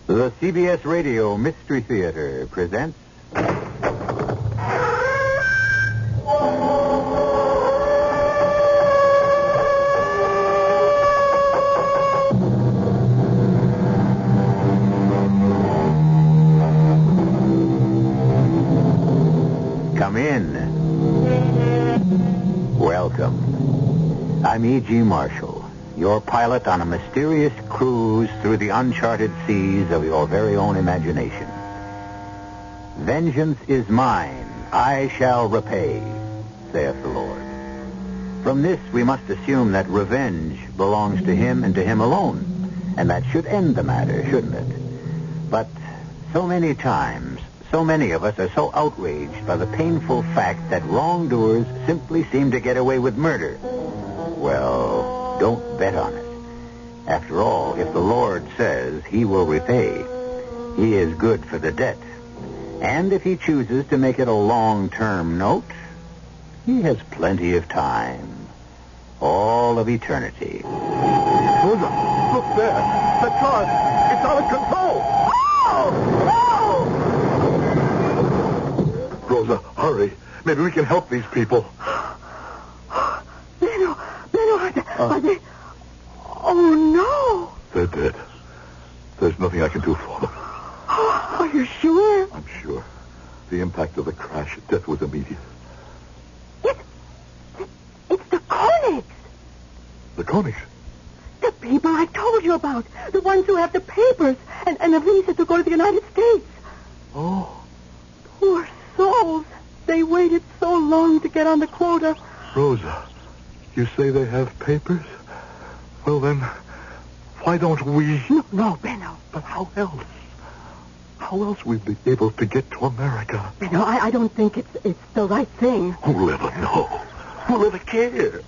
The CBS Radio Mystery Theater presents... Come in. Welcome. I'm E.G. Marshall, your pilot on a mysterious cruise through the uncharted seas of your very own imagination. Vengeance is mine, I shall repay, saith the Lord. From this, we must assume that revenge belongs to him and to him alone, and that should end the matter, shouldn't it? But so many times, so many of us are so outraged by the painful fact that wrongdoers simply seem to get away with murder. Well, don't bet on it. After all, if the Lord says he will repay, he is good for the debt. And if he chooses to make it a long-term note, he has plenty of time. All of eternity. Rosa, look there. The car, it's out of control. Oh! Oh! Rosa, hurry. Maybe we can help these people. Benno, are they... Oh, no. They're dead. There's nothing I can do for them. Oh, are you sure? I'm sure. The impact of the crash, death was immediate. It's the Konigs. The Konigs? The people I told you about. The ones who have the papers and the visa to go to the United States. Oh. Poor souls. They waited so long to get on the quota. Rosa, you say they have papers? Well, then, why don't we... No, Benno. But how else? How else we'd be able to get to America? Benno, I don't think it's the right thing. Who'll ever know? Who'll ever care?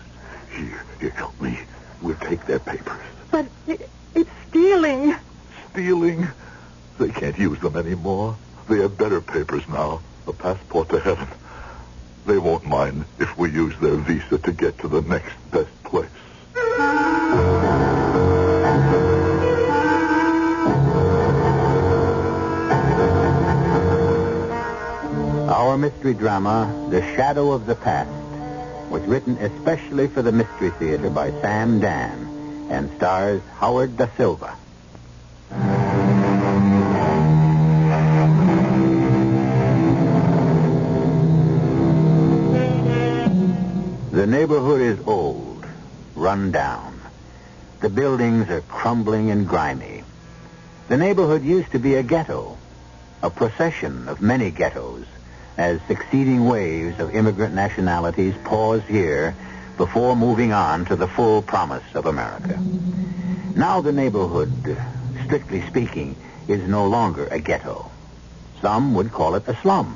Here, help me. We'll take their papers. But it's stealing. Stealing? They can't use them anymore. They have better papers now. A passport to heaven. They won't mind if we use their visa to get to the next best place. Our mystery drama, The Shadow of the Past, was written especially for the Mystery Theater by Sam Dan and stars Howard Da Silva. The neighborhood is old, run down. The buildings are crumbling and grimy. The neighborhood used to be a ghetto, a procession of many ghettos, as succeeding waves of immigrant nationalities paused here before moving on to the full promise of America. Now the neighborhood, strictly speaking, is no longer a ghetto. Some would call it a slum.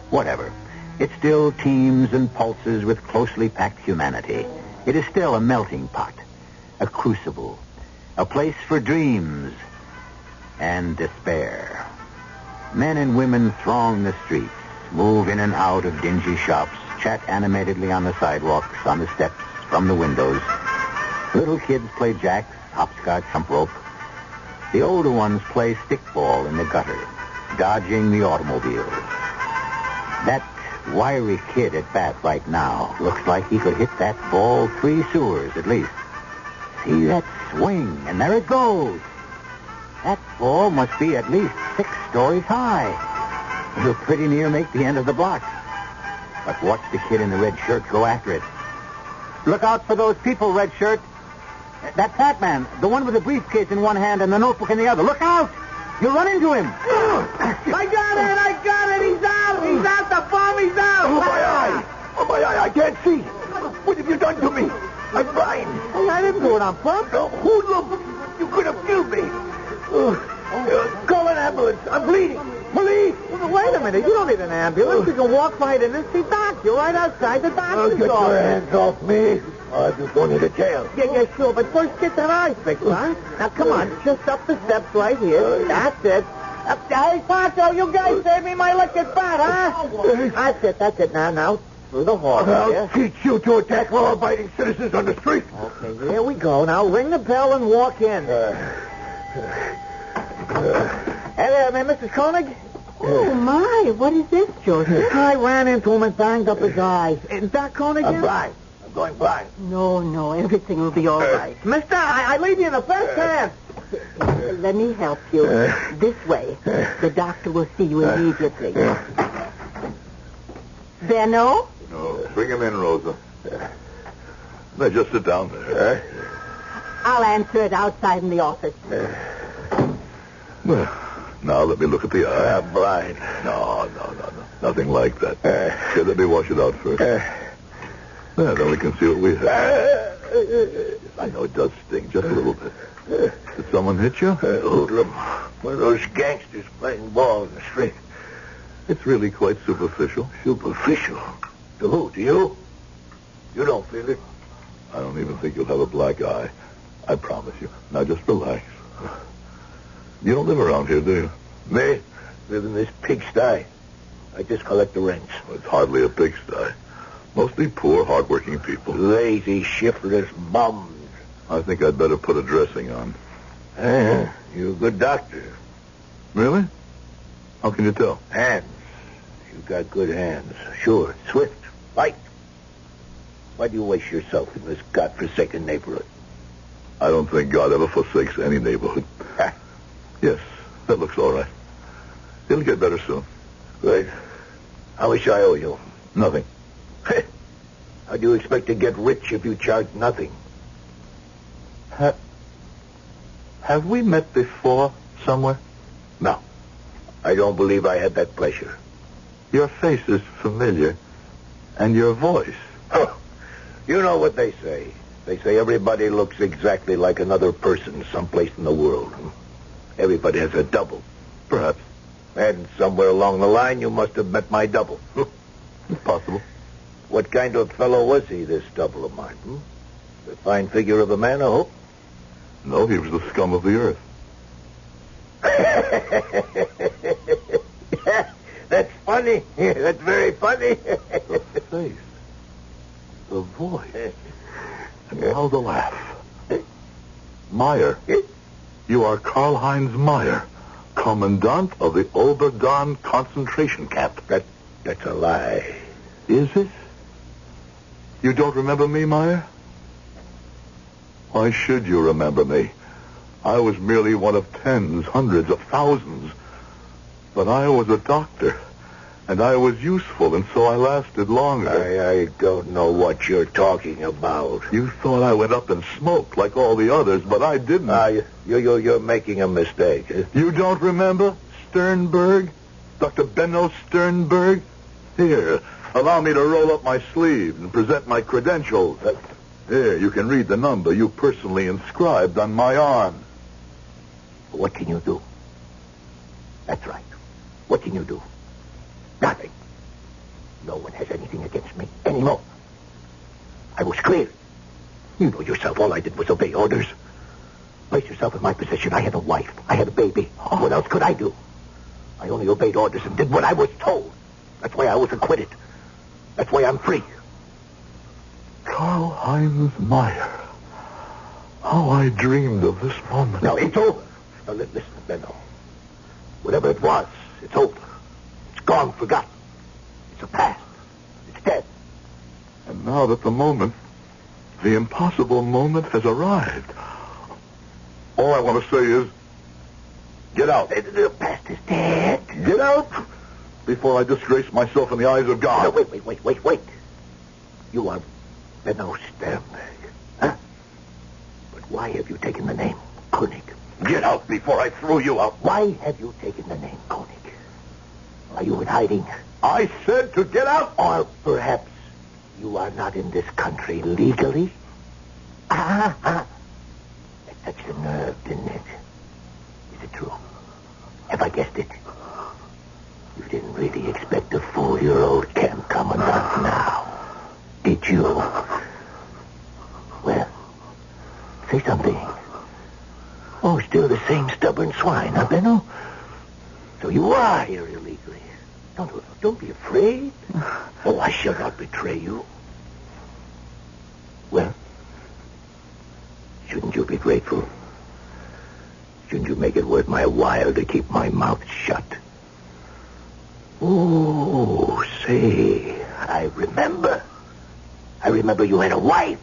Whatever. It still teems and pulses with closely packed humanity. It is still a melting pot, a crucible, a place for dreams and despair. Men and women throng the streets, move in and out of dingy shops, chat animatedly on the sidewalks, on the steps, from the windows. Little kids play jacks, hopscotch, hump rope. The older ones play stickball in the gutter, dodging the automobiles. That wiry kid at bat right now looks like he could hit that ball 3 sewers at least. See that swing, and there it goes. That ball must be at least 6 stories high. He'll pretty near make the end of the block. But watch the kid in the red shirt go after it. Look out for those people, red shirt. That fat man, the one with the briefcase in one hand and the notebook in the other. Look out! You'll run into him. I got it! He's out! The bomb, he's out! Oh, my eye! I can't see! What have you done to me? I'm blind! Hey, I didn't do it on purpose. Hoodlum! You could have killed me! Call an ambulance! I'm bleeding! Police! Well, wait a minute. You don't need an ambulance. You can walk right in and see Doc. You're right outside the doctor's Get office. your hands off me. I'm just going to jail. Yeah, sure. But first get that eye fixed, huh? Now, come on. Just up the steps right here. That's it. Hey, Pancho, you guys saved me my electric bat, huh? That's it. Now, through the hall. I'll teach you to attack law-abiding citizens on the street. Okay, here we go. Now, ring the bell and walk in. Mrs. Koenig? Oh, my. What is this, Joseph? I ran into him and banged up his eyes. Is that Koenig? I'm blind. I'm going blind. No. Everything will be all right. Mister, I leave you in the best hands. Let me help you. This way. The doctor will see you immediately. Benno? No, bring him in, Rosa. Now, just sit down there. I'll answer it outside in the office. Well, now let me look at the eye. I'm blind. No. Nothing like that. Here, let me wash it out first. Then we can see what we have. I know it does sting just a little bit. Did someone hit you? Hoodlum. One of those gangsters playing ball in the street. It's really quite superficial. Superficial? To who? To you? You don't feel it. I don't even think you'll have a black eye. I promise you. Now just relax. You don't live around here, do you? Me? Live in this pigsty. I just collect the rents. Well, it's hardly a pigsty. Mostly poor, hard-working people. Lazy, shiftless bums. I think I'd better put a dressing on. You're a good doctor. Really? How can you tell? Hands. You've got good hands. Sure. Swift. Light. Why do you waste yourself in this godforsaken neighborhood? I don't think God ever forsakes any neighborhood. Yes, that looks all right. It'll get better soon. Good. How much I owe you? Nothing. How do you expect to get rich if you charge nothing? Have we met before somewhere? No. I don't believe I had that pleasure. Your face is familiar, and your voice. Oh, you know what they say. They say everybody looks exactly like another person someplace in the world. Everybody has a double. Perhaps. And somewhere along the line, you must have met my double. It's possible. What kind of fellow was he, this double of mine? The fine figure of a man, I hope? No, he was the scum of the earth. That's funny. That's very funny. The face. The voice. And now the laugh. Meyer. You are Karl-Heinz Meyer, Commandant of the Oberdorn concentration camp. That's a lie. Is it? You don't remember me, Meyer? Why should you remember me? I was merely one of tens, hundreds of thousands. But I was a doctor, and I was useful, and so I lasted longer. I don't know what you're talking about. You thought I went up in smoke like all the others, but I didn't. You're making a mistake. You don't remember Sternberg? Dr. Benno Sternberg? Here, allow me to roll up my sleeve and present my credentials. There, you can read the number you personally inscribed on my arm. What can you do? That's right. What can you do? Nothing. No one has anything against me anymore. I was clear. You know yourself, all I did was obey orders. Place yourself in my position. I had a wife. I had a baby. What else could I do? I only obeyed orders and did what I was told. That's why I was acquitted. That's why I'm free. Karl-Heinz Meyer. How I dreamed of this moment. No, it's over. Now, listen, Benno. Whatever it was, it's over. It's gone, forgotten. It's a past. It's dead. And now that the impossible moment has arrived, all I want to say is, get out. The past is dead. Get out before I disgrace myself in the eyes of God. No, wait. You are Benno Sternberg. Huh? But why have you taken the name Koenig? Get out before I throw you out. Why have you taken the name Koenig? Are you in hiding? I said to get out. Or perhaps you are not in this country legally? That touched a nerve, didn't it? Is it true? Have I guessed it? You didn't really expect a 4-year-old camp commandant now, did you? Well, say something. Oh, still the same stubborn swine, huh, Benno? So you are here illegally. Don't be afraid. Oh, I shall not betray you. Well, shouldn't you be grateful? questions, you make it worth my while to keep my mouth shut. Oh, say, I remember. I remember you had a wife.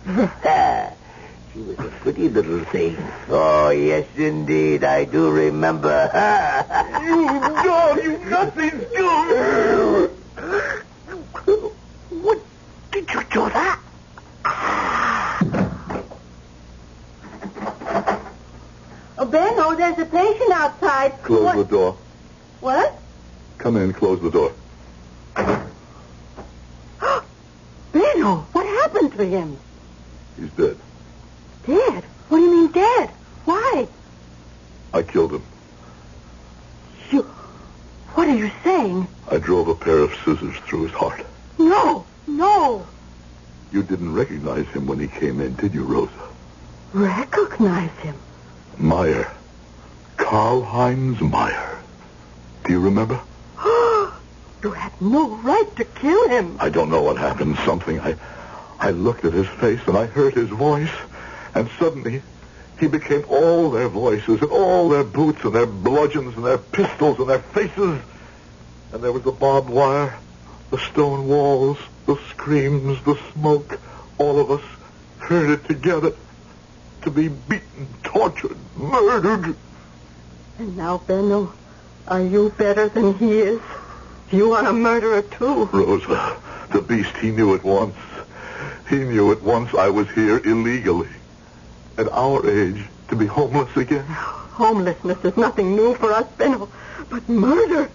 She was a pretty little thing. Oh, yes, indeed, I do remember. You dog, you nothing do! What did you do that? Oh, Benno, there's a patient outside. Close the door. What? Come in, close the door. Benno, what happened to him? He's dead. Dead? What do you mean dead? Why? I killed him. You... What are you saying? I drove a pair of scissors through his heart. No. You didn't recognize him when he came in, did you, Rosa? Recognize him? Meyer. Karl-Heinz Meyer. Do you remember? You had no right to kill him. I don't know what happened. Something. I looked at his face and I heard his voice. And suddenly, he became all their voices and all their boots and their bludgeons and their pistols and their faces. And there was the barbed wire, the stone walls, the screams, the smoke. All of us heard it together. To be beaten, tortured, murdered. And now, Benno, are you better than he is? You are a murderer, too. Rosa, the beast, he knew it once. He knew it once I was here illegally. At our age, to be homeless again. Homelessness is nothing new for us, Benno. But murder?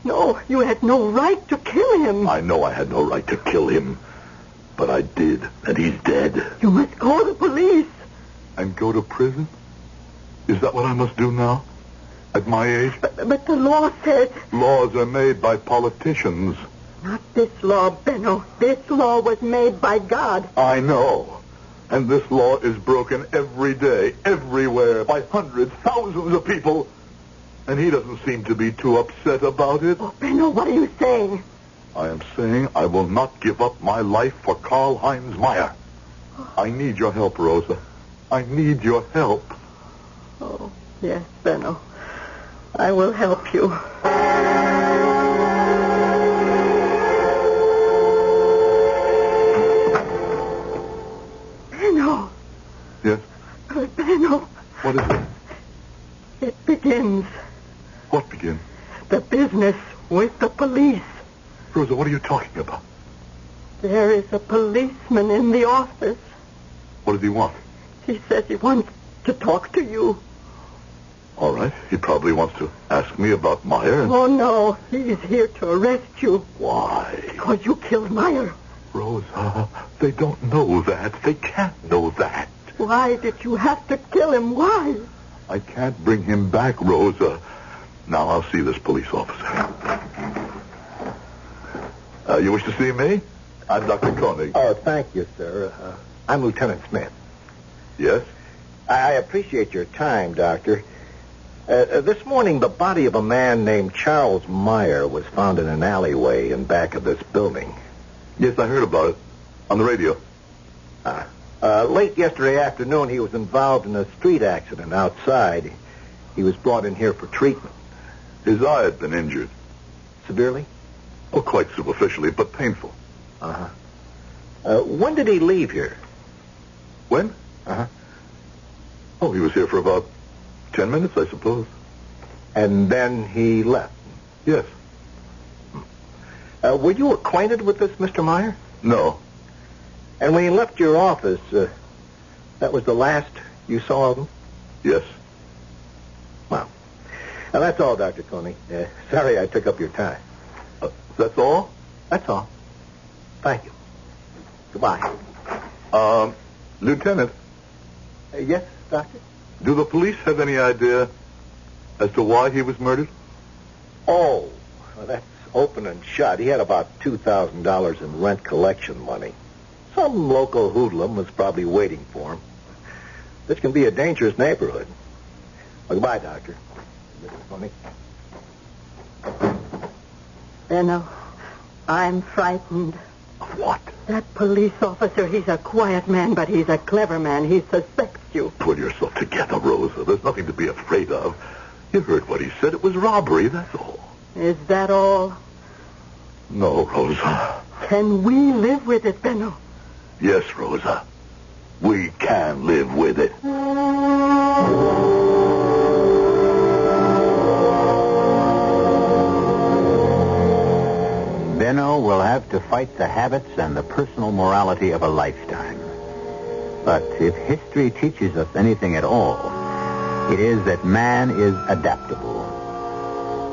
No, you had no right to kill him. I know I had no right to kill him. But I did, and he's dead. You must call the police. And go to prison? Is that what I must do now? At my age? But the law says... Laws are made by politicians. Not this law, Benno. This law was made by God. I know. And this law is broken every day, everywhere, by hundreds, thousands of people. And he doesn't seem to be too upset about it. Oh, Benno, what are you saying? I am saying I will not give up my life for Karl-Heinz Meyer. I need your help, Rosa. I need your help. Oh, yes, Benno. I will help you. Benno. Yes? Benno. What is it? It begins. What begins? The business with the police. Rosa, what are you talking about? There is a policeman in the office. What does he want? He says he wants to talk to you. All right. He probably wants to ask me about Meyer. Oh, no. He's here to arrest you. Why? Because you killed Meyer. Rosa, they don't know that. They can't know that. Why did you have to kill him? Why? I can't bring him back, Rosa. Now I'll see this police officer. You wish to see me? I'm Dr. Koenig. Oh, thank you, sir. I'm Lieutenant Smith. Yes? I appreciate your time, Doctor. This morning, the body of a man named Charles Meyer was found in an alleyway in back of this building. Yes, I heard about it. On the radio. Late yesterday afternoon, he was involved in a street accident outside. He was brought in here for treatment. His eye had been injured. Severely? Oh, quite superficially, but painful. Uh-huh. When did he leave here? When? Uh-huh. Oh, he was here for about 10 minutes, I suppose. And then he left? Yes. Were you acquainted with this Mr. Meyer? No. And when he left your office, that was the last you saw of him? Yes. Well, now that's all, Dr. Koenig. Sorry I took up your time. That's all? That's all. Thank you. Goodbye. Lieutenant, Yes, Doctor? do the police have any idea as to why he was murdered? Oh, well, that's open and shut. He had about $2,000 in rent collection money. Some local hoodlum was probably waiting for him. This can be a dangerous neighborhood. Well, goodbye, Doctor. Mrs. Koenig. Benno, I'm frightened. Of what? That police officer, he's a quiet man, but he's a clever man. He suspects you. Pull yourself together, Rosa. There's nothing to be afraid of. You heard what he said. It was robbery, that's all. Is that all? No, Rosa. Can we live with it, Benno? Yes, Rosa. We can live with it. Benno will have to fight the habits and the personal morality of a lifetime. But if history teaches us anything at all, it is that man is adaptable.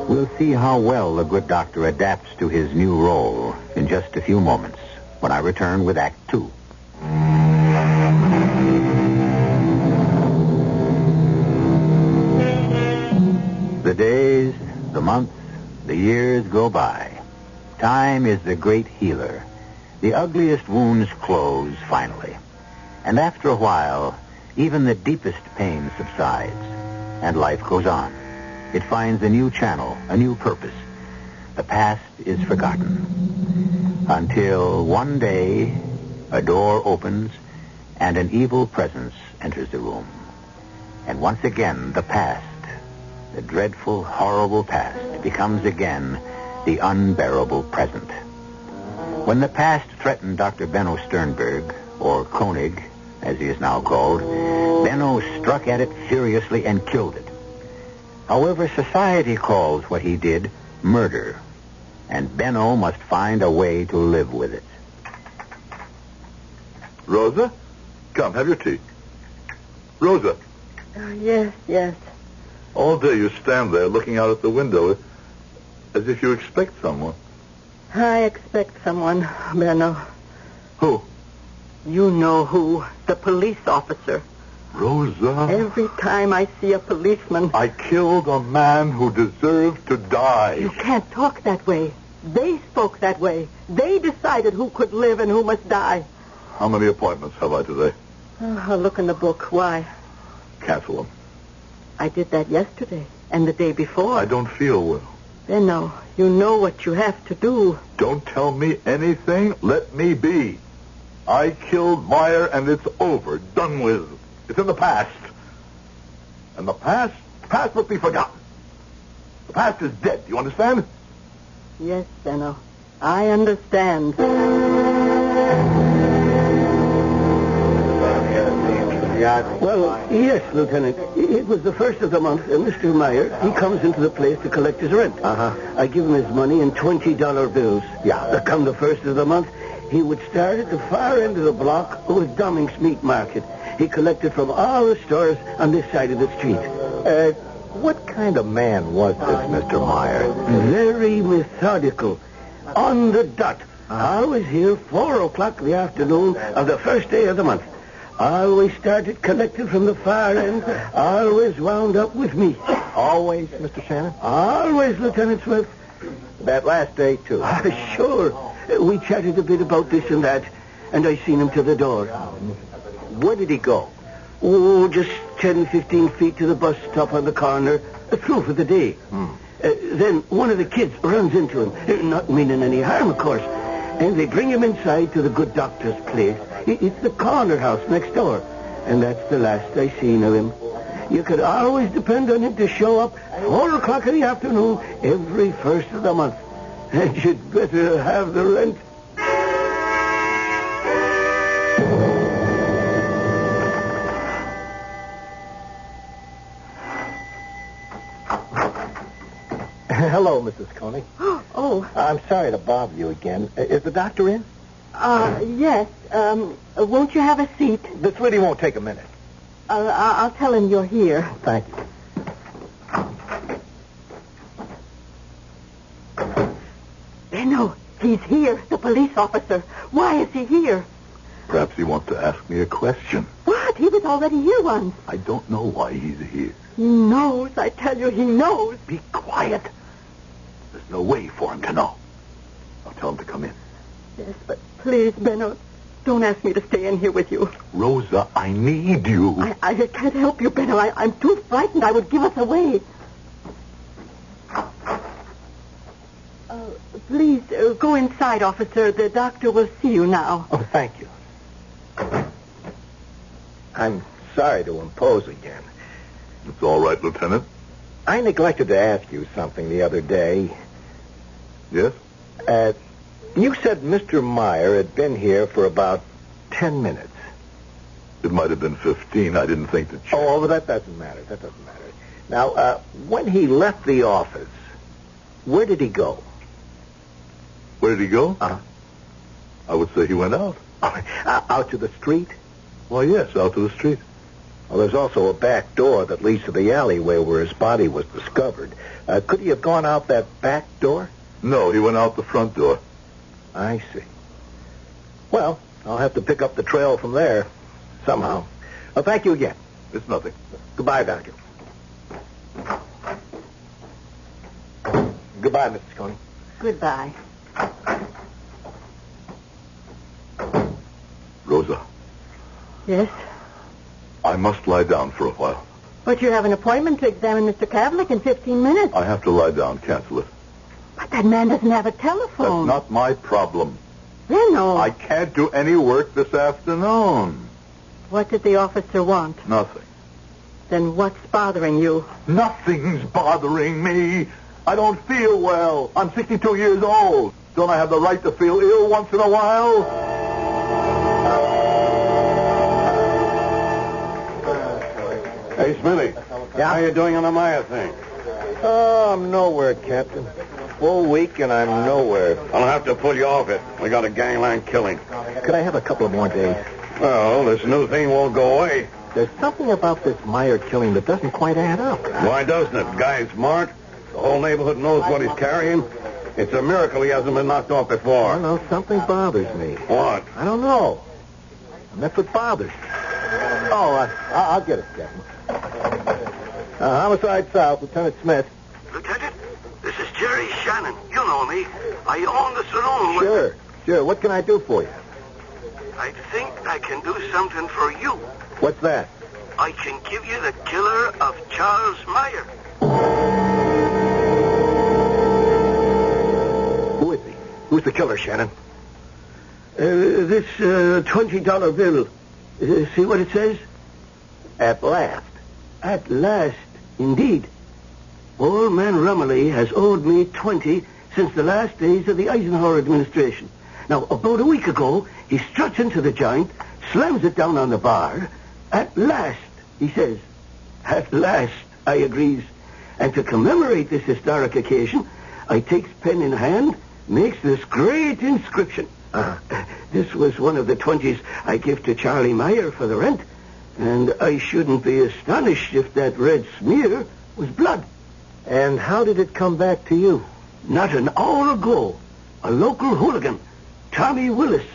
We'll see how well the good doctor adapts to his new role in just a few moments when I return with Act 2. The days, the months, the years go by. Time is the great healer. The ugliest wounds close finally. And after a while, even the deepest pain subsides, and life goes on. It finds a new channel, a new purpose. The past is forgotten. Until one day, a door opens, and an evil presence enters the room. And once again, the past, the dreadful, horrible past, becomes again the unbearable present. When the past threatened Dr. Benno Sternberg, or Koenig, as he is now called, Benno struck at it furiously and killed it. However, society calls what he did murder, and Benno must find a way to live with it. Rosa? Come, have your tea. Rosa. Yes. All day you stand there looking out at the window as if you expect someone. I expect someone, Benno. Who? You know who. The police officer. Rosa. Every time I see a policeman... I killed a man who deserved to die. You can't talk that way. They spoke that way. They decided who could live and who must die. How many appointments have I today? I'll look in the book. Why? Cancel them. I did that yesterday and the day before. I don't feel well. Benno, you know what you have to do. Don't tell me anything. Let me be. I killed Meyer, and it's over. Done with. It's in the past. And the past must be forgotten. The past is dead. You understand? Yes, Benno. I understand. Well, yes, Lieutenant. It was the first of the month, and Mr. Meyer, he comes into the place to collect his rent. I give him his money in $20 bills. Yeah. Come the first of the month, he would start at the far end of the block with Domming's Meat Market. He collected from all the stores on this side of the street. What kind of man was this, Mr. Meyer? Very methodical. On the dot. Always here 4 o'clock in the afternoon of the first day of the month. Always started collecting from the far end. Always wound up with me. Always, Mr. Shannon? Always, Lieutenant Smith. That last day, too? Sure. We chatted a bit about this and that, and I seen him to the door. Where did he go? Oh, just 10, 15 feet to the bus stop on the corner. Through for the day. Then one of the kids runs into him, not meaning any harm, of course. And they bring him inside to the good doctor's place. It's the corner house next door. And that's the last I seen of him. You could always depend on him to show up 4 o'clock in the afternoon every first of the month. And you'd better have the rent. Hello, Mrs. Koenig. Oh. I'm sorry to bother you again. Is the doctor in? Yes. Won't you have a seat? This really won't take a minute. I'll tell him you're here. Thank you. Benno, he's here, the police officer. Why is he here? Perhaps he wants to ask me a question. What? He was already here once. I don't know why he's here. He knows, I tell you, he knows. Be quiet. There's no way for him to know. I'll tell him to come in. Yes, but please, Benno, don't ask me to stay in here with you. Rosa, I need you. I can't help you, Benno. I'm too frightened. I would give us away. Please, go inside, officer. The doctor will see you now. Oh, thank you. I'm sorry to impose again. It's all right, Lieutenant. I neglected to ask you something the other day. Yes? You said Mr. Meyer had been here for about 10 minutes. It might have been 15. I didn't think to check. Oh, but that doesn't matter. Now, when he left the office, where did he go? Where did he go? Uh-huh. I would say he went out. Out to the street? Well, yes, out to the street. Well, there's also a back door that leads to the alleyway where his body was discovered. Could he have gone out that back door? No, he went out the front door. I see. Well, I'll have to pick up the trail from there somehow. Well, thank you again. It's nothing. Goodbye, Doctor. Goodbye, Mrs. Coney. Goodbye. Rosa, Yes? I must lie down for a while. But you have an appointment to examine Mr. Kavlik in 15 minutes. I have to lie down. Cancel it. But that man doesn't have a telephone. That's not my problem. Leno. I can't do any work this afternoon. What did the officer want? Nothing. Then what's bothering you? Nothing's bothering me. I don't feel well. I'm 62 years old. Don't I have the right to feel ill once in a while? Hey, Smithy. Yeah? How you doing on the Meyer thing? Oh, I'm nowhere, Captain. Full week and I'm nowhere. I'll have to pull you off it. We got a gangland killing. Could I have a couple of more days? Well, this new thing won't go away. There's something about this Meyer killing that doesn't quite add up. Why doesn't it? Guy's smart. The whole neighborhood knows what he's carrying. It's a miracle he hasn't been knocked off I before. don't know. Something bothers me. What? I don't know. And that's what bothers me. Oh, I'll get it, Captain. Homicide South, Lieutenant Smith. Lieutenant, this is Jerry Shannon. You know me. I own the saloon. Sure. What can I do for you? I think I can do something for you. What's that? I can give you the killer of Charles Meyer. Who is he? Who's the killer, Shannon? This $20 bill. See what it says? At last. At last, indeed. Old man Rumley has owed me 20 since the last days of the Eisenhower administration. Now, about a week ago, he struts into the joint, slams it down on the bar. At last, he says. At last, I agrees. And to commemorate this historic occasion, I takes pen in hand, makes this great inscription. This was one of the 20s I give to Charlie Meyer for the rent. And I shouldn't be astonished if that red smear was blood. And how did it come back to you? Not an hour ago, a local hooligan, Tommy Willis,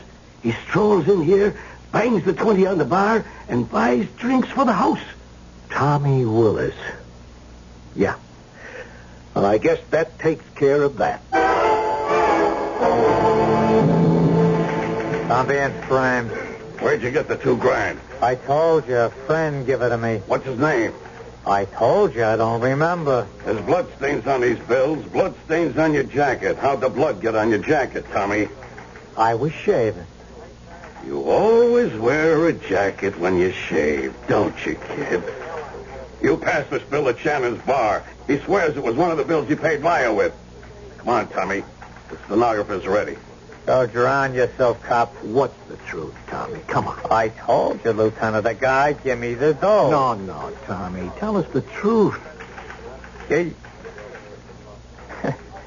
he strolls in here, bangs the 20 on the bar, and buys drinks for the house. Tommy Willis. Yeah. Well, I guess that takes care of that. I'm being framed. Where'd you get the $2,000? I told you, a friend give it to me. What's his name? I told you, I don't remember. There's blood stains on these bills, blood stains on your jacket. How'd the blood get on your jacket, Tommy? I was shaving. You always wear a jacket when you shave, don't you, kid? You passed this bill at Shannon's bar. He swears it was one of the bills you paid Meyer with. Come on, Tommy. The stenographer's ready. Don't drown yourself, cop. What's the truth, Tommy? Come on. I told you, Lieutenant, the guy give me the dough. No, Tommy. Tell us the truth. You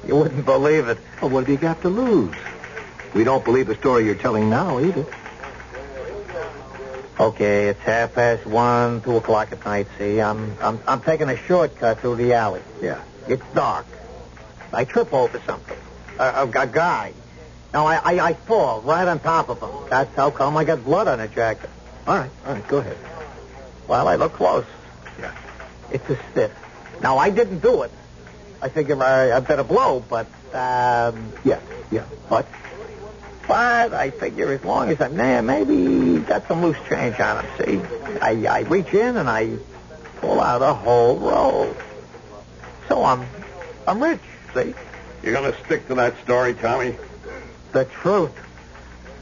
wouldn't believe it. Well, what have you got to lose? We don't believe the story you're telling now, either. Okay, it's 1:30, 2 o'clock at night, see? I'm taking a shortcut through the alley. Yeah. It's dark. I trip over something. A guy. Now, I fall right on top of him. That's how come I got blood on the jacket. All right, go ahead. Well, I look close. Yeah. It's a stiff. Now, I didn't do it. I figure I better blow, but, Yeah. But I figure as long as I'm there, maybe got some loose change on him, see? I reach in and I pull out a whole roll. So I'm rich, see? You gonna stick to that story, Tommy? The truth.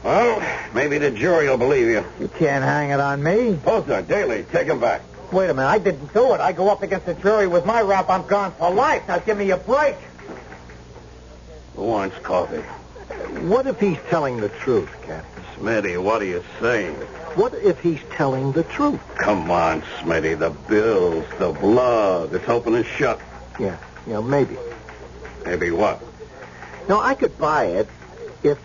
Well, maybe the jury will believe you. You can't hang it on me. Posner, Daly, take him back. Wait a minute, I didn't do it. I go up against the jury with my rap, I'm gone for life. Now give me a break. Who wants coffee? What if he's telling the truth, Captain? Smitty, what are you saying? What if he's telling the truth? Come on, Smitty, the bills, the blood. It's open and shut. Yeah, maybe. Maybe what? No, I could buy it if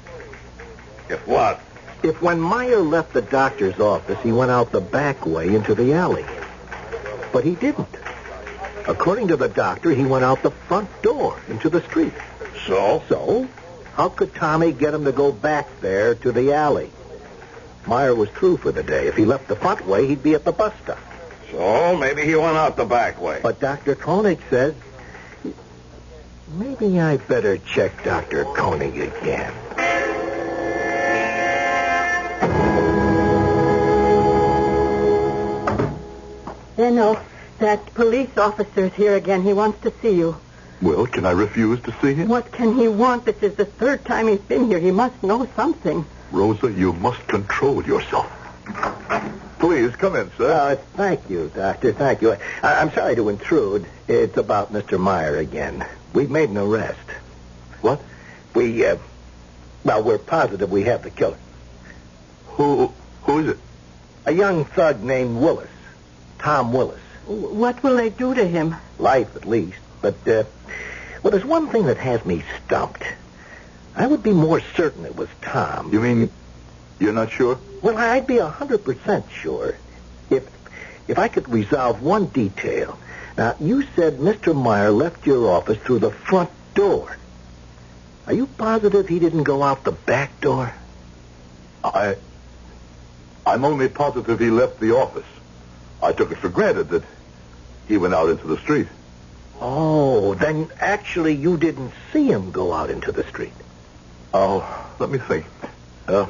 what? If when Meyer left the doctor's office, he went out the back way into the alley. But he didn't. According to the doctor, he went out the front door into the street. So? So? How could Tommy get him to go back there to the alley? Meyer was through for the day. If he left the front way, he'd be at the bus stop. So maybe he went out the back way. But Dr. Koenig says... Maybe I better check Dr. Koenig again. Benno, that police officer's here again. He wants to see you. Well, can I refuse to see him? What can he want? This is the third time he's been here. He must know something. Rosa, you must control yourself. Please, come in, sir. Thank you, Doctor. Thank you. I'm sorry to intrude. It's about Mr. Meyer again. We've made an arrest. What? We're positive we have the killer. Who is it? A young thug named Willis. Tom Willis. What will they do to him? Life, at least. But, there's one thing that has me stumped. I would be more certain it was Tom. You mean you're not sure? Well, I'd be 100% sure if I could resolve one detail. Now, you said Mr. Meyer left your office through the front door. Are you positive he didn't go out the back door? I'm only positive he left the office. I took it for granted that he went out into the street. Oh, then actually you didn't see him go out into the street. Oh, let me think. Well,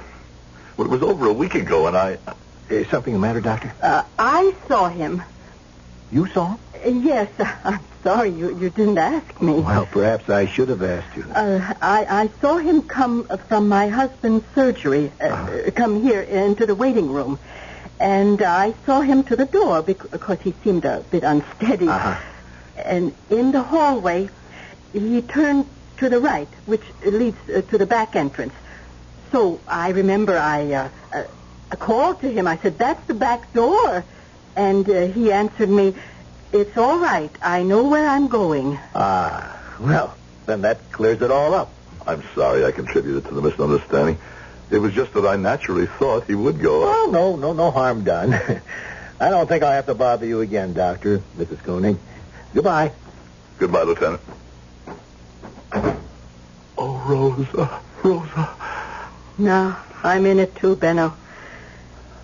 it was over a week ago, and I... Is something the matter, Doctor? I saw him. You saw him? Yes. I'm sorry you didn't ask me. Well, perhaps I should have asked you. I saw him come from my husband's surgery, come here into the waiting room. And I saw him to the door because he seemed a bit unsteady. And in the hallway, he turned to the right, which leads to the back entrance. So I remember I called to him. I said, "That's the back door." And he answered me, "It's all right. I know where I'm going." Well, then that clears it all up. I'm sorry I contributed to the misunderstanding. It was just that I naturally thought he would go. Oh, no harm done. I don't think I'll have to bother you again, Doctor, Mrs. Koenig. Goodbye. Goodbye, Lieutenant. Oh, Rosa. Now I'm in it too, Benno.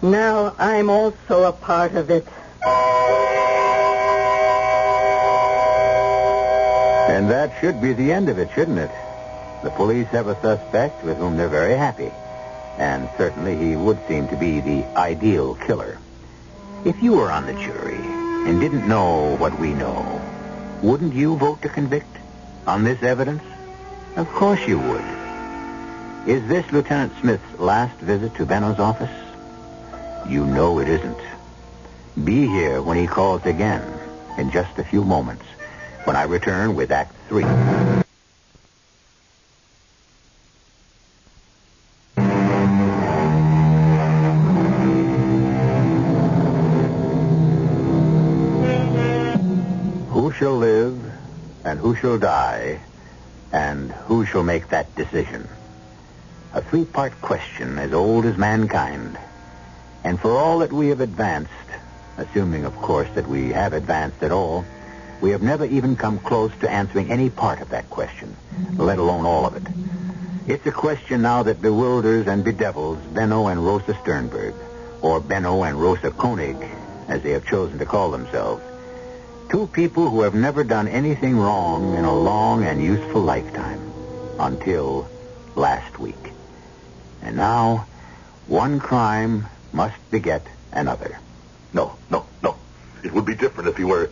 Now I'm also a part of it. And that should be the end of it, shouldn't it? The police have a suspect with whom they're very happy. And certainly he would seem to be the ideal killer. If you were on the jury and didn't know what we know, wouldn't you vote to convict on this evidence? Of course you would. Is this Lieutenant Smith's last visit to Benno's office? You know it isn't. Be here when he calls again in just a few moments, when I return with Act 3. Who shall live, and who shall die, and who shall make that decision? A three-part question as old as mankind. And for all that we have advanced, assuming, of course, that we have advanced at all, we have never even come close to answering any part of that question, let alone all of it. It's a question now that bewilders and bedevils Benno and Rosa Sternberg, or Benno and Rosa Koenig, as they have chosen to call themselves. Two people who have never done anything wrong in a long and useful lifetime, until last week. And now, one crime must beget another. No. It would be different if he were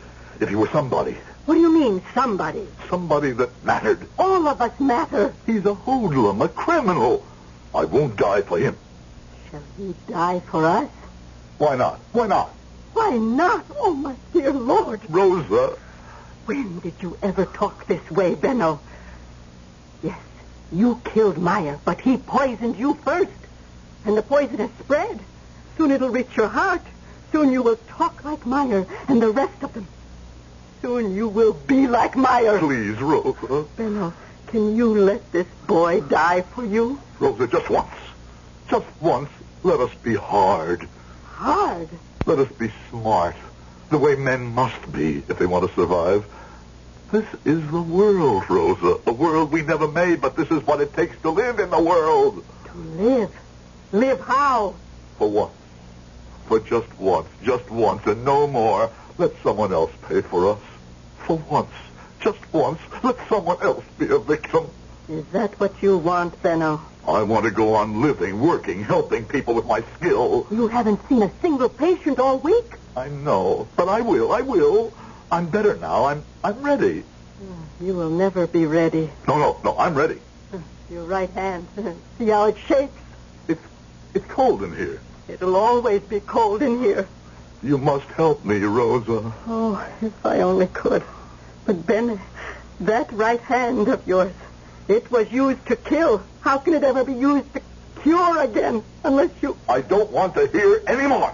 somebody. What do you mean, somebody? Somebody that mattered. All of us matter. He's a hoodlum, a criminal. I won't die for him. Shall he die for us? Why not? Why not? Why not? Oh, my dear Lord. Rosa. When did you ever talk this way, Benno? Yes, you killed Meyer, but he poisoned you first. And the poison has spread. Soon it'll reach your heart. Soon you will talk like Meyer and the rest of them. Soon you will be like Meyer. Please, Rosa. Benno, can you let this boy die for you? Rosa, just once. Just once, let us be hard. Hard? Let us be smart. The way men must be if they want to survive. This is the world, Rosa. A world we never made, but this is what it takes to live in the world. To live? Live how? For once. For just once, and no more. Let someone else pay for us. For once, just once, let someone else be a victim. Is that what you want, Benno? I want to go on living, working, helping people with my skill. You haven't seen a single patient all week. I know, but I will. I'm better now. I'm ready. You will never be ready. No, I'm ready. Your right hand. See how it shakes? It's cold in here. It'll always be cold in here. You must help me, Rosa. Oh, if I only could. But Ben, that right hand of yours, it was used to kill. How can it ever be used to cure again unless you... I don't want to hear any more.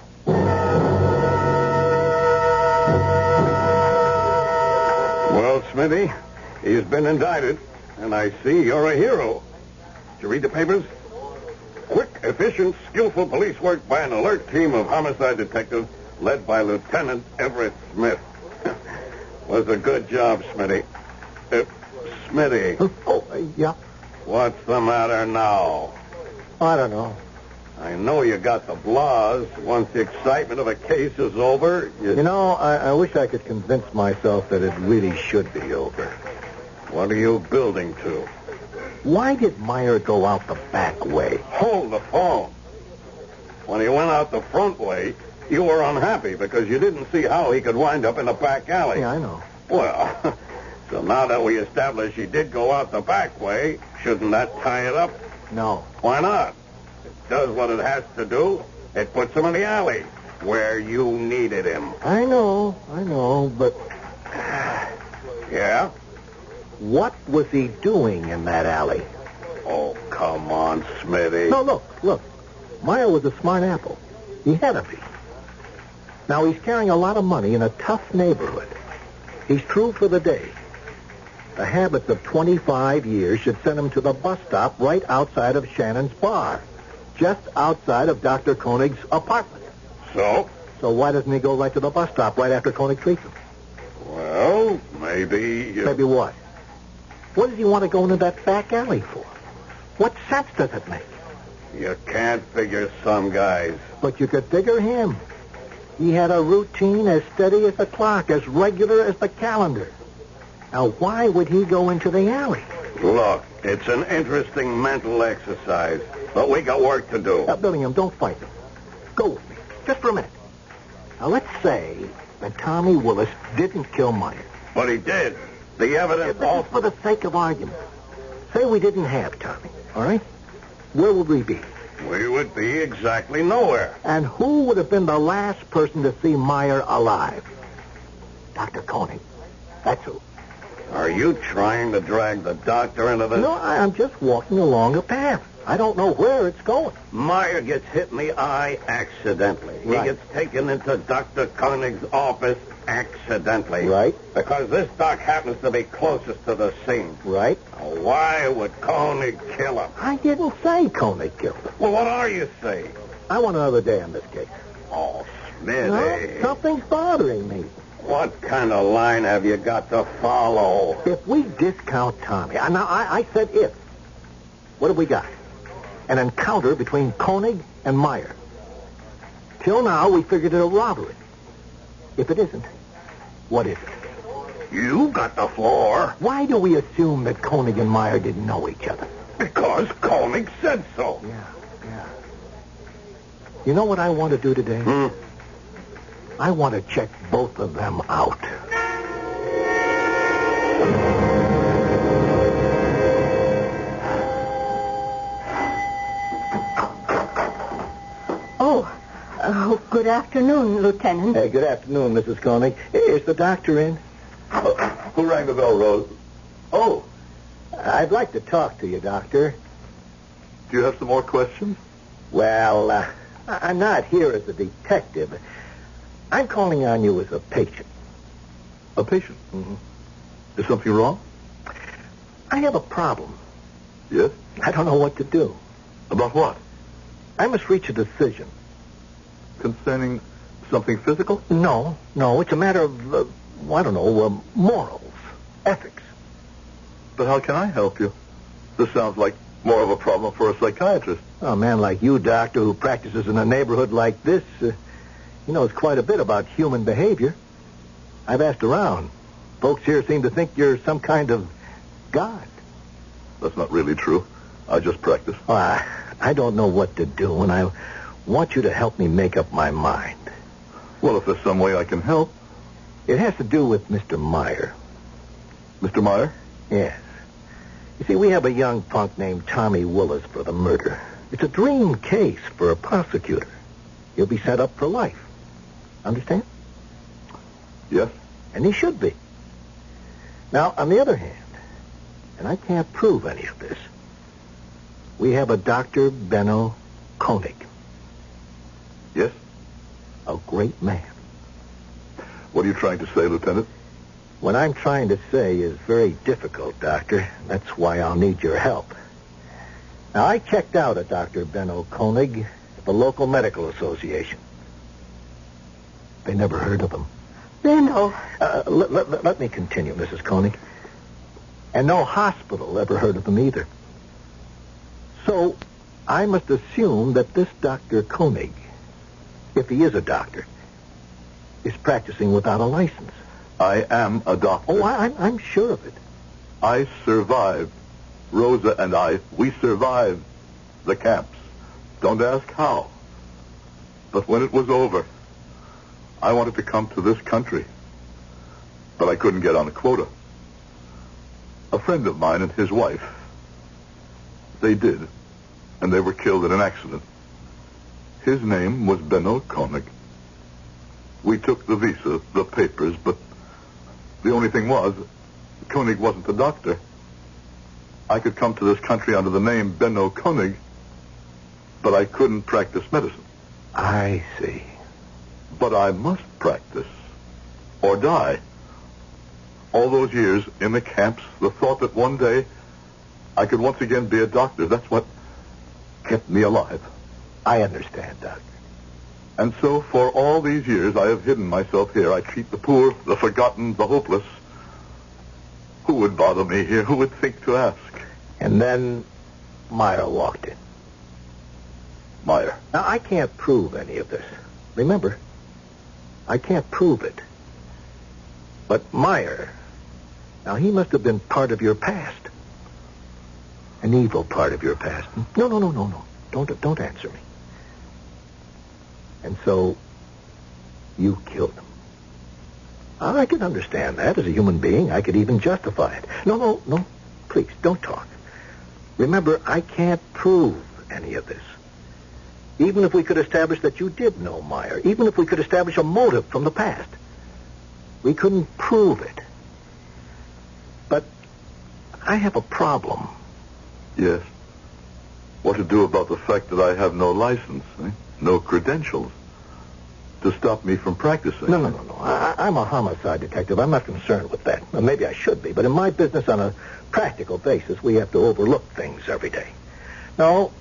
Well, Smithy, he's been indicted, and I see you're a hero. Did you read the papers? Quick, efficient, skillful police work by an alert team of homicide detectives led by Lieutenant Everett Smith. Was a good job, Smitty. Smitty. Yeah? What's the matter now? I don't know. I know you got the blahs. Once the excitement of a case is over, You know, I wish I could convince myself that it really should be over. What are you building to? Why did Meyer go out the back way? Hold the phone. When he went out the front way, you were unhappy because you didn't see how he could wind up in the back alley. Yeah, I know. Well, so now that we established he did go out the back way, shouldn't that tie it up? No. Why not? It does what it has to do. It puts him in the alley where you needed him. I know, but... Yeah? What was he doing in that alley? Oh, come on, Smitty. No, look. Meyer was a smart apple. He had to be. Now, he's carrying a lot of money in a tough neighborhood. He's true for the day. The habits of 25 years should send him to the bus stop right outside of Shannon's bar, just outside of Dr. Koenig's apartment. So? So why doesn't he go right to the bus stop right after Koenig treats him? Well, maybe... Maybe what? What does he want to go into that back alley for? What sense does it make? You can't figure some guys. But you could figure him. He had a routine as steady as the clock, as regular as the calendar. Now, why would he go into the alley? Look, it's an interesting mental exercise, but we got work to do. Now, Billingham, don't fight me. Go with me, just for a minute. Now, let's say that Tommy Willis didn't kill Meyer. But he did. The evidence This is for the sake of argument. Say we didn't have Tommy, all right? Where would we be? We would be exactly nowhere. And who would have been the last person to see Meyer alive? Dr. Koenig. That's who. Are you trying to drag the doctor into this? No, I'm just walking along a path. I don't know where it's going. Meyer gets hit in the eye accidentally. Right. He gets taken into Dr. Koenig's office accidentally. Right. Because this doc happens to be closest to the scene. Right. Now, why would Koenig kill him? I didn't say Koenig killed him. Well, what are you saying? I want another day on this case. Oh, Smitty. No, something's bothering me. What kind of line have you got to follow? If we discount Tommy, now I said if. What have we got? An encounter between Koenig and Meyer. Till now, we figured it a robbery. If it isn't, what is it? You got the floor. Why do we assume that Koenig and Meyer didn't know each other? Because Koenig said so. Yeah. You know what I want to do today? I want to check both of them out. Good afternoon, Lieutenant. Good afternoon, Mrs. Koenig. Is the doctor in? Who rang the bell, Rose? Oh, I'd like to talk to you, Doctor. Do you have some more questions? Well, I'm not here as a detective. I'm calling on you as a patient. A patient? Mm-hmm. Is something wrong? I have a problem. Yes? I don't know what to do. About what? I must reach a decision. Concerning something physical? No. It's a matter of, morals, ethics. But how can I help you? This sounds like more of a problem for a psychiatrist. A man like you, Doctor, who practices in a neighborhood like this, he knows quite a bit about human behavior. I've asked around. Folks here seem to think you're some kind of god. That's not really true. I just practice. I don't know what to do, and I want you to help me make up my mind. Well, if there's some way I can help. It has to do with Mr. Meyer. Mr. Meyer? Yes. You see, we have a young punk named Tommy Willis for the murder. It's a dream case for a prosecutor. He'll be set up for life. Understand? Yes. And he should be. Now, on the other hand, and I can't prove any of this, we have a Dr. Benno Koenig. Yes? A great man. What are you trying to say, Lieutenant? What I'm trying to say is very difficult, Doctor. That's why I'll need your help. Now, I checked out a Dr. Benno Koenig at the local medical association. They never heard of him. Benno. Let me continue, Mrs. Koenig. And no hospital ever heard of him either. So, I must assume that this Dr. Koenig, if he is a doctor, is practicing without a license. I am a doctor. Oh, I'm sure of it. I survived. Rosa and I, we survived the camps. Don't ask how. But when it was over, I wanted to come to this country. But I couldn't get on a quota. A friend of mine and his wife, they did. And they were killed in an accident. His name was Benno Koenig. We took the visa, the papers, but the only thing was, Koenig wasn't a doctor. I could come to this country under the name Benno Koenig, but I couldn't practice medicine. I see. But I must practice, or die. All those years in the camps, the thought that one day I could once again be a doctor, that's what kept me alive. I understand, Doctor. And so, for all these years, I have hidden myself here. I treat the poor, the forgotten, the hopeless. Who would bother me here? Who would think to ask? And then Meyer walked in. Meyer. Now, I can't prove any of this. Remember, I can't prove it. But Meyer, now, he must have been part of your past. An evil part of your past. No. Don't answer me. And so, you killed him. I can understand that as a human being. I could even justify it. No. Please, don't talk. Remember, I can't prove any of this. Even if we could establish that you did know Meyer, even if we could establish a motive from the past, we couldn't prove it. But I have a problem. Yes. What to do about the fact that I have no license, no credentials, to stop me from practicing? No. I'm a homicide detective. I'm not concerned with that. Well, maybe I should be, but in my business, on a practical basis, we have to overlook things every day. No,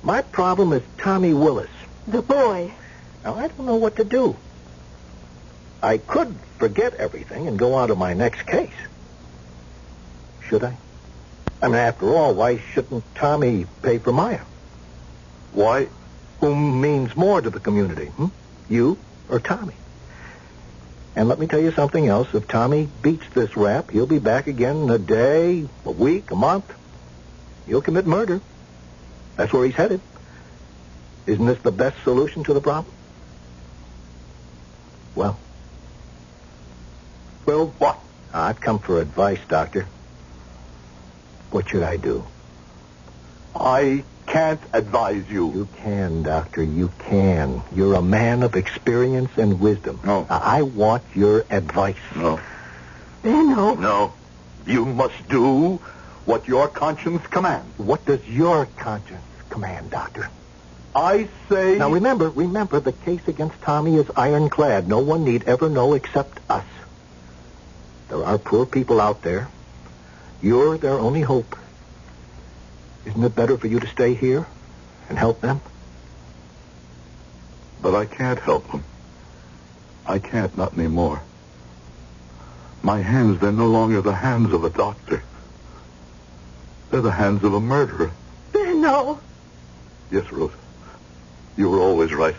my problem is Tommy Willis. The boy. Now, I don't know what to do. I could forget everything and go on to my next case. Should I? I mean, after all, why shouldn't Tommy pay for Meyer? Why? Whom means more to the community? You or Tommy? And let me tell you something else. If Tommy beats this rap, he'll be back again in a day, a week, a month. He'll commit murder. That's where he's headed. Isn't this the best solution to the problem? Well, what? I've come for advice, Doctor. What should I do? I can't advise you. You can, Doctor. You can. You're a man of experience and wisdom. No. I want your advice. No. Benno. No. You must do what your conscience commands. What does your conscience command, Doctor? I say... Now, remember, the case against Tommy is ironclad. No one need ever know except us. There are poor people out there. You're their only hope. Isn't it better for you to stay here and help them? But I can't help them. I can't, not anymore. My hands, they're no longer the hands of a doctor. They're the hands of a murderer. Benno. Yes, Ruth. You were always right.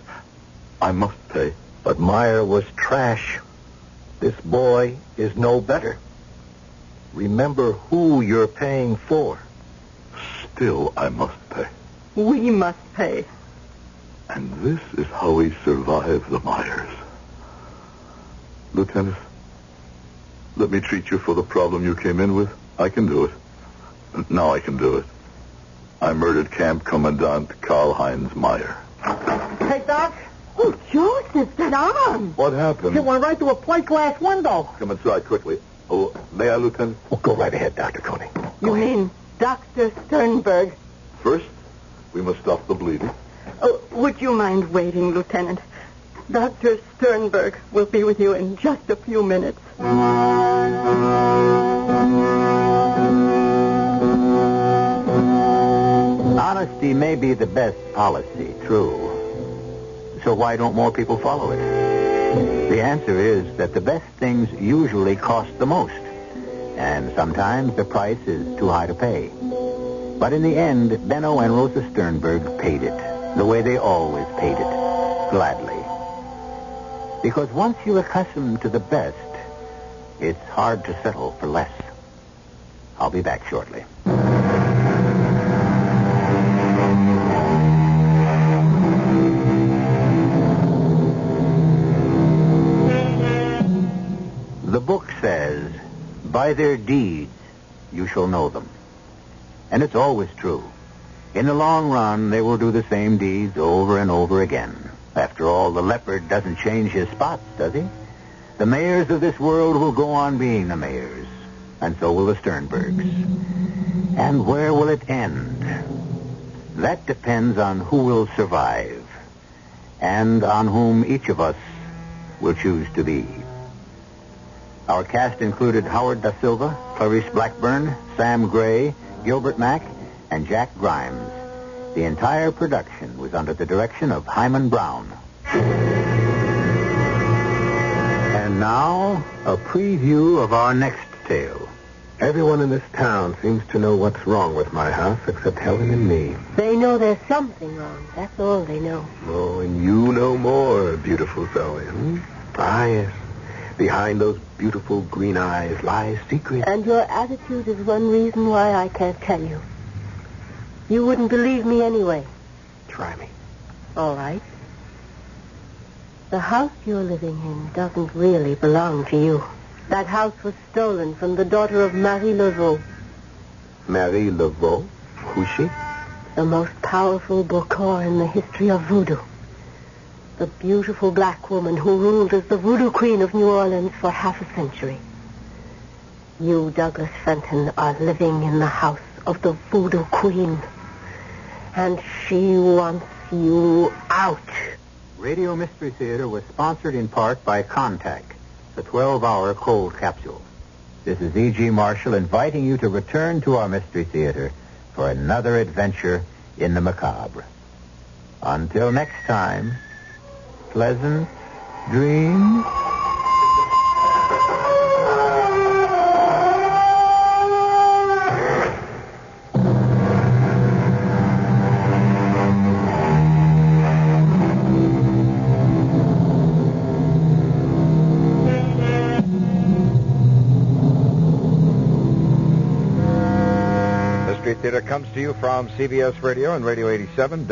I must pay. But Meyer was trash. This boy is no better. Remember who you're paying for. Still, I must pay. We must pay. And this is how we survive the Myers. Lieutenant, let me treat you for the problem you came in with. I can do it. Now I can do it. I murdered Camp Commandant Karl-Heinz Meyer. Hey, Doc. Oh, Joseph, that arm. What happened? It went right through a plate glass window. Come inside quickly. Oh, may I, Lieutenant? Well, go right ahead, Dr. Koenig. You mean Dr. Sternberg? First, we must stop the bleeding. Oh, would you mind waiting, Lieutenant? Dr. Sternberg will be with you in just a few minutes. Honesty may be the best policy, true. So why don't more people follow it? The answer is that the best things usually cost the most. And sometimes the price is too high to pay. But in the end, Benno and Rosa Sternberg paid it, the way they always paid it, gladly. Because once you're accustomed to the best, it's hard to settle for less. I'll be back shortly. The book says, by their deeds you shall know them. And it's always true. In the long run, they will do the same deeds over and over again. After all, the leopard doesn't change his spots, does he? The mayors of this world will go on being the mayors. And so will the Sternbergs. And where will it end? That depends on who will survive. And on whom each of us will choose to be. Our cast included Howard Da Silva, Clarice Blackburn, Sam Gray, Gilbert Mack, and Jack Grimes. The entire production was under the direction of Hyman Brown. And now, a preview of our next tale. Everyone in this town seems to know what's wrong with my house except Helen and me. They know there's something wrong. That's all they know. Oh, and you know more, beautiful Zoe. Ah, yes. Behind those beautiful green eyes lies secret. And your attitude is one reason why I can't tell you. You wouldn't believe me anyway. Try me. All right. The house you're living in doesn't really belong to you. That house was stolen from the daughter of Marie Laveau. Marie Laveau? Who's she? The most powerful Bokor in the history of voodoo. The beautiful black woman who ruled as the voodoo queen of New Orleans for half a century. You, Douglas Fenton, are living in the house of the voodoo queen. And she wants you out. Radio Mystery Theater was sponsored in part by Contact, the 12-hour cold capsule. This is E.G. Marshall inviting you to return to our Mystery Theater for another adventure in the macabre. Until next time, pleasant dreams. Mystery Theater comes to you from CBS Radio and Radio 87.